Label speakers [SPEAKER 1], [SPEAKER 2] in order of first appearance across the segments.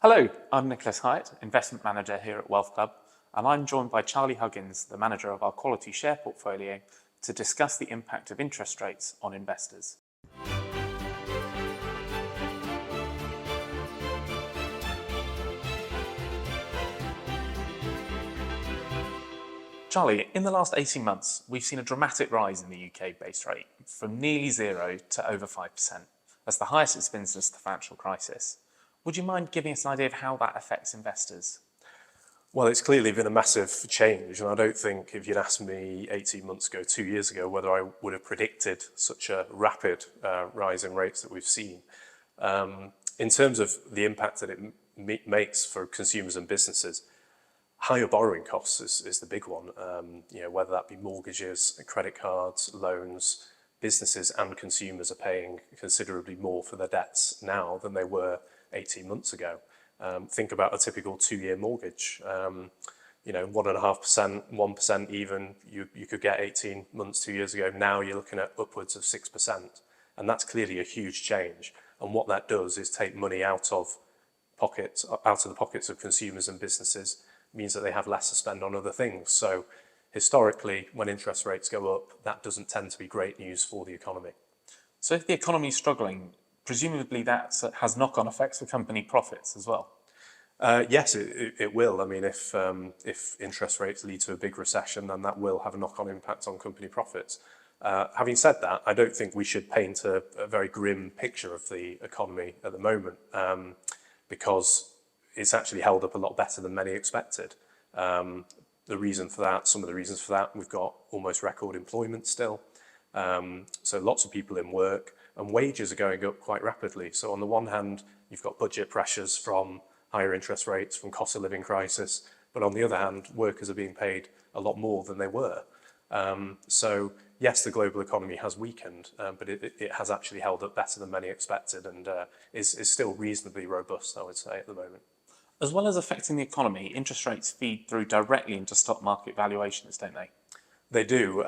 [SPEAKER 1] Hello, I'm Nicholas Hyatt, Investment Manager here at Wealth Club, and I'm joined by Charlie Huggins, the manager of our quality share portfolio, to discuss the impact of interest rates on investors. Charlie, in the last 18 months, we've seen a dramatic rise in the UK base rate from nearly zero to over 5%. That's the highest it's been since the financial crisis. Would you mind giving us an idea of how that affects investors?
[SPEAKER 2] Well, it's clearly been a massive change, and I don't think if you'd asked me 18 months ago, 2 years ago, whether I would have predicted such a rapid rise in rates that we've seen. In terms of the impact that it makes for consumers and businesses, higher borrowing costs is the big one. Whether that be mortgages, credit cards, loans, businesses and consumers are paying considerably more for their debts now than they were 18 months ago. Think about a typical 2-year mortgage. 1.5%, 1% even, you could get 18 months, 2 years ago. Now you're looking at upwards of 6%. And that's clearly a huge change. And what that does is take money out of the pockets of consumers and businesses, means that they have less to spend on other things. So historically, when interest rates go up, that doesn't tend to be great news for the economy.
[SPEAKER 1] So if the economy is struggling, presumably that has knock-on effects for company profits as well.
[SPEAKER 2] Yes, it will. I mean, if interest rates lead to a big recession, then that will have a knock-on impact on company profits. Having said that, I don't think we should paint a very grim picture of the economy at the moment, because it's actually held up a lot better than many expected. Some of the reasons for that, we've got almost record employment still. So lots of people in work, and wages are going up quite rapidly. So on the one hand, you've got budget pressures from higher interest rates, from cost of living crisis, but on the other hand, workers are being paid a lot more than they were. So yes, the global economy has weakened, but it has actually held up better than many expected, and is still reasonably robust, I would say, at the moment.
[SPEAKER 1] As well as affecting the economy, interest rates feed through directly into stock market valuations, don't they?
[SPEAKER 2] They do.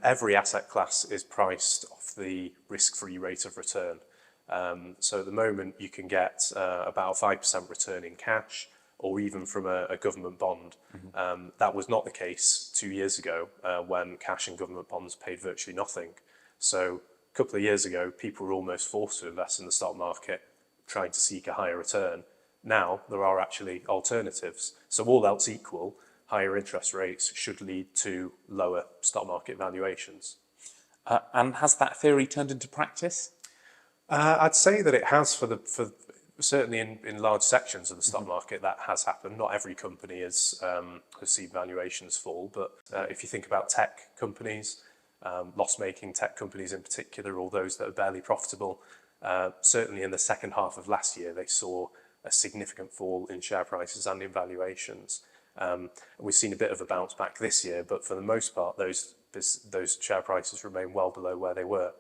[SPEAKER 2] Every asset class is priced off the risk-free rate of return. So at the moment, you can get about a 5% return in cash, or even from a government bond. That was not the case 2 years ago, when cash and government bonds paid virtually nothing. So a couple of years ago, people were almost forced to invest in the stock market, trying to seek a higher return. Now, there are actually alternatives. So all else equal, higher interest rates should lead to lower stock market valuations.
[SPEAKER 1] And has that theory turned into practice?
[SPEAKER 2] I'd say that it has for certainly in large sections of the stock market. That has happened. Not every company has seen valuations fall, but if you think about tech companies, loss-making tech companies in particular, or those that are barely profitable, certainly in the second half of last year, they saw a significant fall in share prices and in valuations. We've seen a bit of a bounce back this year, but for the most part, those share prices remain well below where they were.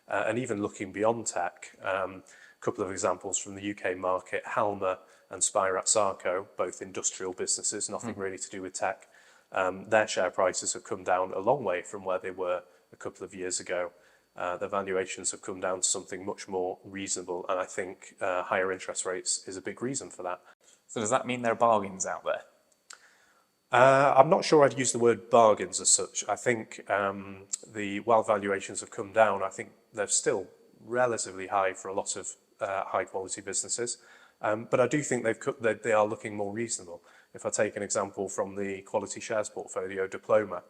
[SPEAKER 2] And even looking beyond tech, a couple of examples from the UK market, Halma and Spirax-Sarco, both industrial businesses, nothing really to do with tech. Their share prices have come down a long way from where they were a couple of years ago. The valuations have come down to something much more reasonable, and I think higher interest rates is a big reason for that.
[SPEAKER 1] So does that mean there are bargains out there?
[SPEAKER 2] I'm not sure I'd use the word bargains as such. I think while valuations have come down, I think they're still relatively high for a lot of high quality businesses. But I do think they are looking more reasonable. If I take an example from the quality shares portfolio, Diploma,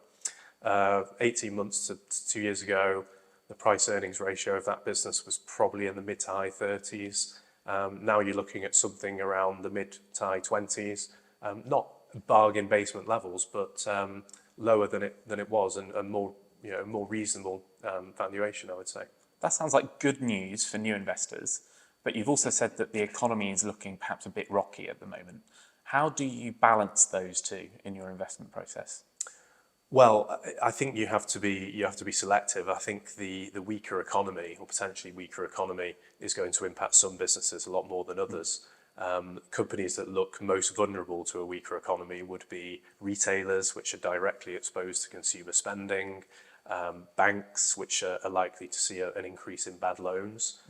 [SPEAKER 2] 18 months to 2 years ago, the price earnings ratio of that business was probably in the mid to high 30s. Now you're looking at something around the mid to high 20s. Not bargain basement levels, but lower than it was, and more reasonable valuation, I would say.
[SPEAKER 1] That sounds like good news for new investors, but you've also said that the economy is looking perhaps a bit rocky at the moment. How do you balance those two in your investment process?
[SPEAKER 2] Well, I think you have to be selective. I think the weaker economy, or potentially weaker economy, is going to impact some businesses a lot more than others. Companies that look most vulnerable to a weaker economy would be retailers, which are directly exposed to consumer spending, banks, which are likely to see an increase in bad loans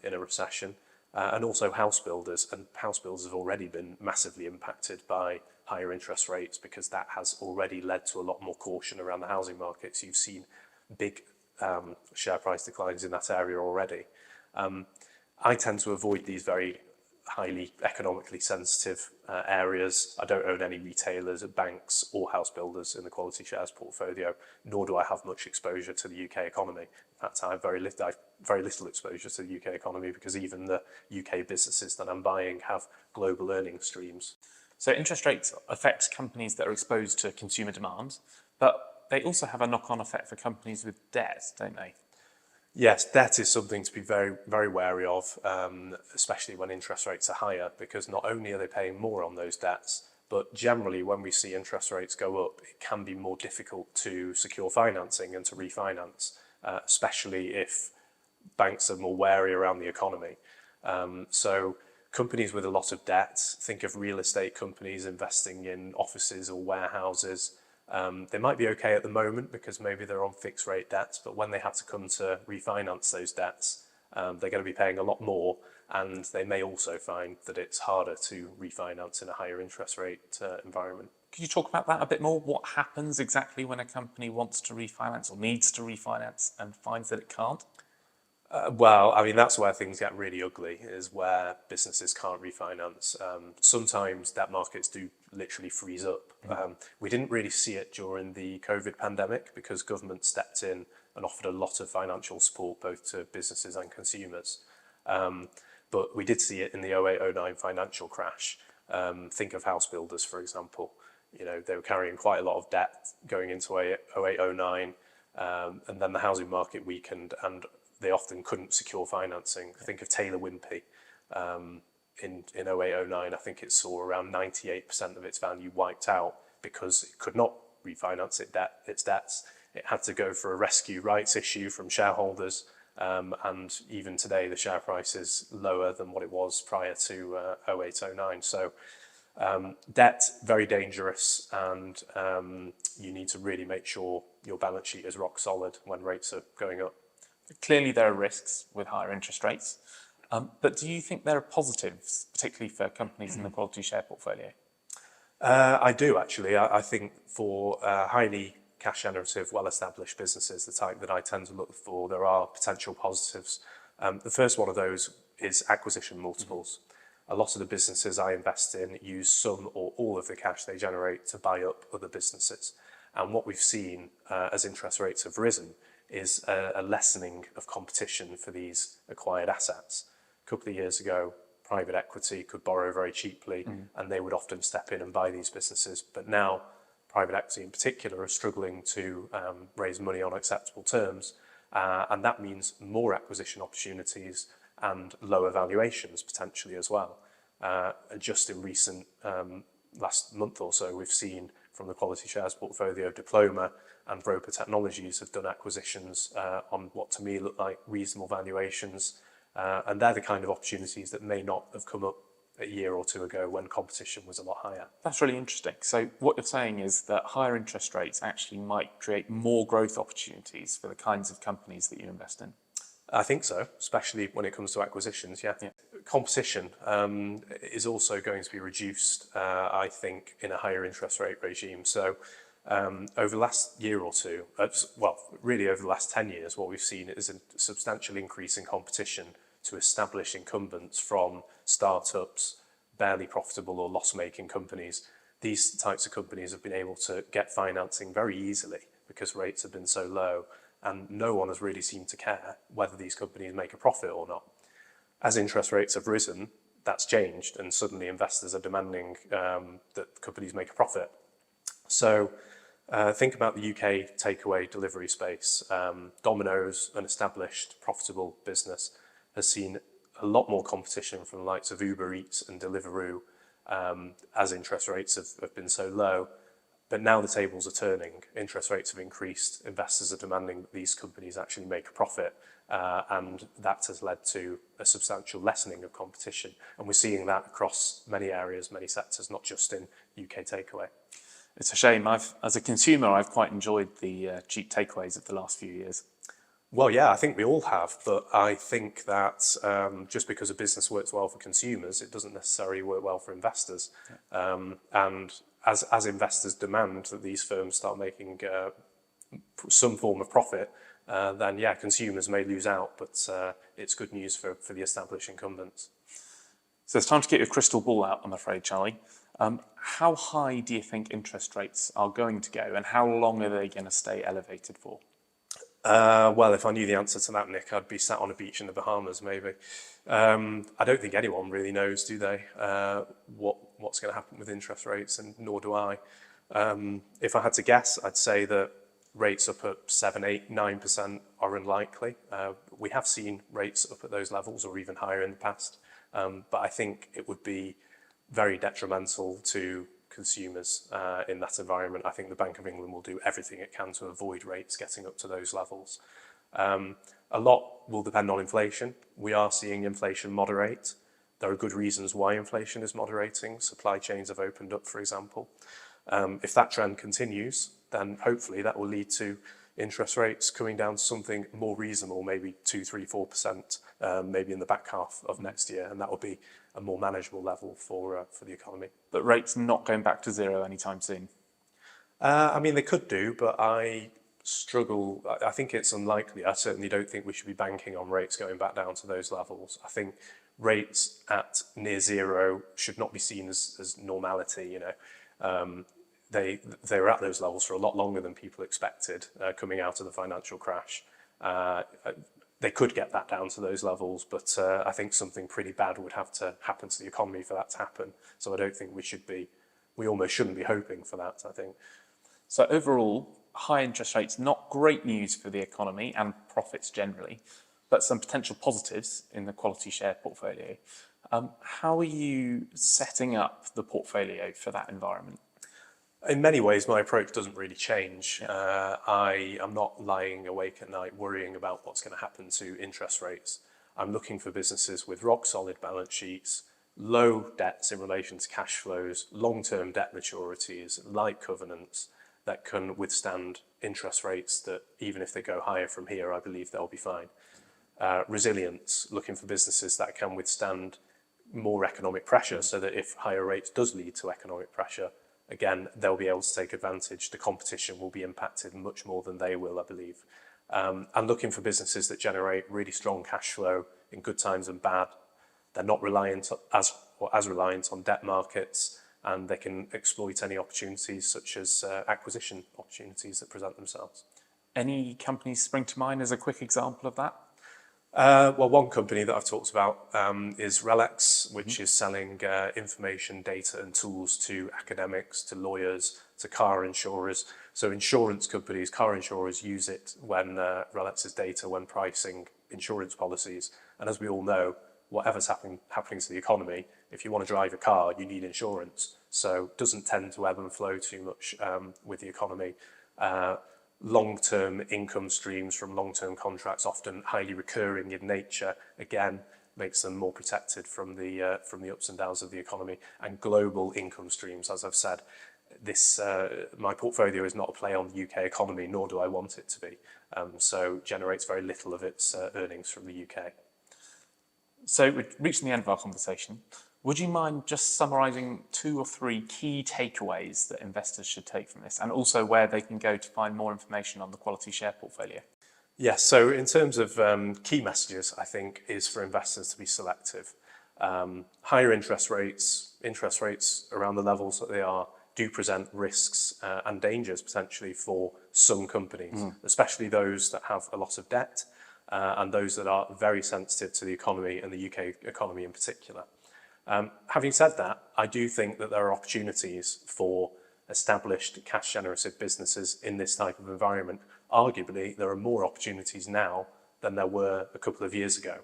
[SPEAKER 2] in a recession, and also house builders. And house builders have already been massively impacted by higher interest rates because that has already led to a lot more caution around the housing markets. You've seen big share price declines in that area already. I tend to avoid these very highly economically sensitive areas. I don't own any retailers, banks or house builders in the quality shares portfolio, nor do I have much exposure to the UK economy. In fact, I have very little exposure to the UK economy because even the UK businesses that I'm buying have global earning streams.
[SPEAKER 1] So interest rates affect companies that are exposed to consumer demand, but they also have a knock-on effect for companies with debt, don't they?
[SPEAKER 2] Yes, debt is something to be very, very wary of, especially when interest rates are higher, because not only are they paying more on those debts, but generally when we see interest rates go up, it can be more difficult to secure financing and to refinance, especially if banks are more wary around the economy. So companies with a lot of debt, think of real estate companies investing in offices or warehouses. They might be okay at the moment because maybe they're on fixed rate debts, but when they have to come to refinance those debts, they're going to be paying a lot more, and they may also find that it's harder to refinance in a higher interest rate environment.
[SPEAKER 1] Could you talk about that a bit more? What happens exactly when a company wants to refinance or needs to refinance and finds that it can't?
[SPEAKER 2] Well, I mean, that's where things get really ugly, is where businesses can't refinance. Sometimes debt markets do literally freeze up. We didn't really see it during the COVID pandemic because government stepped in and offered a lot of financial support both to businesses and consumers. But we did see it in the 08-09 financial crash. Think of house builders, for example. You know, they were carrying quite a lot of debt going into 08-09, and then the housing market weakened and they often couldn't secure financing. Think of Taylor Wimpey in 08-09. I think it saw around 98% of its value wiped out because it could not refinance its debts. It had to go for a rescue rights issue from shareholders. And even today, the share price is lower than what it was prior to 08-09. So debt, very dangerous, and you need to really make sure your balance sheet is rock solid when rates are going up.
[SPEAKER 1] Clearly there are risks with higher interest rates, but do you think there are positives, particularly for companies in the quality share portfolio?
[SPEAKER 2] I do, actually. I think for highly cash generative, well-established businesses, the type that I tend to look for, there are potential positives. The first one of those is acquisition multiples. A lot of the businesses I invest in use some or all of the cash they generate to buy up other businesses. And what we've seen as interest rates have risen is a lessening of competition for these acquired assets. A couple of years ago, private equity could borrow very cheaply and they would often step in and buy these businesses. But now, private equity in particular are struggling to raise money on acceptable terms. And that means more acquisition opportunities and lower valuations potentially as well. Just in recent last month or so, we've seen from the quality shares portfolio, Diploma and Technologies have done acquisitions on what to me look like reasonable valuations. And they're the kind of opportunities that may not have come up a year or two ago when competition was a lot higher.
[SPEAKER 1] That's really interesting. So what you're saying is that higher interest rates actually might create more growth opportunities for the kinds of companies that you invest in.
[SPEAKER 2] I think so, especially when it comes to acquisitions, yeah. Competition is also going to be reduced, I think, in a higher interest rate regime. So over the last year or two, really over the last 10 years, what we've seen is a substantial increase in competition to establish incumbents from startups, barely profitable or loss-making companies. These types of companies have been able to get financing very easily because rates have been so low, and no one has really seemed to care whether these companies make a profit or not. As interest rates have risen, that's changed, and suddenly investors are demanding that companies make a profit. So think about the UK takeaway delivery space. Domino's, an established, profitable business, has seen a lot more competition from the likes of Uber Eats and Deliveroo as interest rates have been so low. But now the tables are turning. Interest rates have increased. Investors are demanding that these companies actually make a profit. And that has led to a substantial lessening of competition. And we're seeing that across many areas, many sectors, not just in UK takeaway.
[SPEAKER 1] It's a shame. As a consumer, I've quite enjoyed the cheap takeaways of the last few years.
[SPEAKER 2] Well, yeah, I think we all have, but I think that just because a business works well for consumers, it doesn't necessarily work well for investors. And as investors demand that these firms start making some form of profit, then yeah, consumers may lose out, but it's good news for the established incumbents.
[SPEAKER 1] So it's time to get your crystal ball out, I'm afraid, Charlie. How high do you think interest rates are going to go, and how long are they going to stay elevated for?
[SPEAKER 2] Well, if I knew the answer to that, Nick, I'd be sat on a beach in the Bahamas, maybe. I don't think anyone really knows, do they, what's going to happen with interest rates, and nor do I. If I had to guess, I'd say that rates up at 7, 8, 9% are unlikely. We have seen rates up at those levels or even higher in the past, but I think it would be very detrimental to consumers in that environment. I think the Bank of England will do everything it can to avoid rates getting up to those levels. A lot will depend on inflation. We are seeing inflation moderate. There are good reasons why inflation is moderating. Supply chains have opened up, for example. If that trend continues, then hopefully that will lead to interest rates coming down to something more reasonable, maybe 2, 3, 4%, maybe in the back half of next year, and that will be a more manageable level for the economy.
[SPEAKER 1] But rates not going back to zero anytime soon?
[SPEAKER 2] I mean, they could do, but I struggle. I think it's unlikely. I certainly don't think we should be banking on rates going back down to those levels. I think rates at near zero should not be seen as normality, you know. They were at those levels for a lot longer than people expected coming out of the financial crash. They could get that down to those levels, but I think something pretty bad would have to happen to the economy for that to happen. So I don't think we almost shouldn't be hoping for that, I think.
[SPEAKER 1] So overall, high interest rates, not great news for the economy and profits generally, but some potential positives in the quality share portfolio. How are you setting up the portfolio for that environment?
[SPEAKER 2] In many ways, my approach doesn't really change. I am not lying awake at night worrying about what's going to happen to interest rates. I'm looking for businesses with rock solid balance sheets, low debts in relation to cash flows, long-term debt maturities, light covenants that can withstand interest rates that even if they go higher from here, I believe they'll be fine. Resilience, looking for businesses that can withstand more economic pressure so that if higher rates does lead to economic pressure, again, they'll be able to take advantage. The competition will be impacted much more than they will, I believe. And looking for businesses that generate really strong cash flow in good times and bad. They're not reliant as reliant on debt markets, and they can exploit any opportunities such as acquisition opportunities that present themselves.
[SPEAKER 1] Any companies spring to mind as a quick example of that?
[SPEAKER 2] Well, one company that I've talked about is RELX, which is selling information, data and tools to academics, to lawyers, to car insurers. So insurance companies, car insurers use it when RELX's data when pricing insurance policies. And as we all know, whatever's happening to the economy, if you want to drive a car, you need insurance. So it doesn't tend to ebb and flow too much with the economy. Long-term income streams from long-term contracts, often highly recurring in nature, again, makes them more protected from the ups and downs of the economy. And global income streams, as I've said, my portfolio is not a play on the UK economy, nor do I want it to be. So generates very little of its earnings from the UK.
[SPEAKER 1] So we're reaching the end of our conversation. Would you mind just summarising 2 or 3 key takeaways that investors should take from this, and also where they can go to find more information on the quality share portfolio?
[SPEAKER 2] Yes, so in terms of key messages, I think, is for investors to be selective. Higher interest rates around the levels that they are, do present risks and dangers potentially for some companies, especially those that have a lot of debt and those that are very sensitive to the economy and the UK economy in particular. Having said that, I do think that there are opportunities for established cash generative businesses in this type of environment. Arguably, there are more opportunities now than there were a couple of years ago.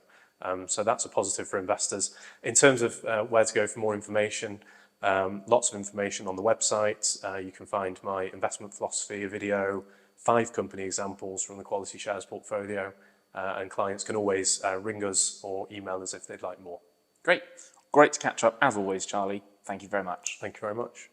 [SPEAKER 2] So that's a positive for investors. In terms of where to go for more information, lots of information on the website. You can find my investment philosophy video, 5 company examples from the quality shares portfolio, and clients can always ring us or email us if they'd like more.
[SPEAKER 1] Great. Great to catch up, as always, Charlie. Thank you very much.
[SPEAKER 2] Thank you very much.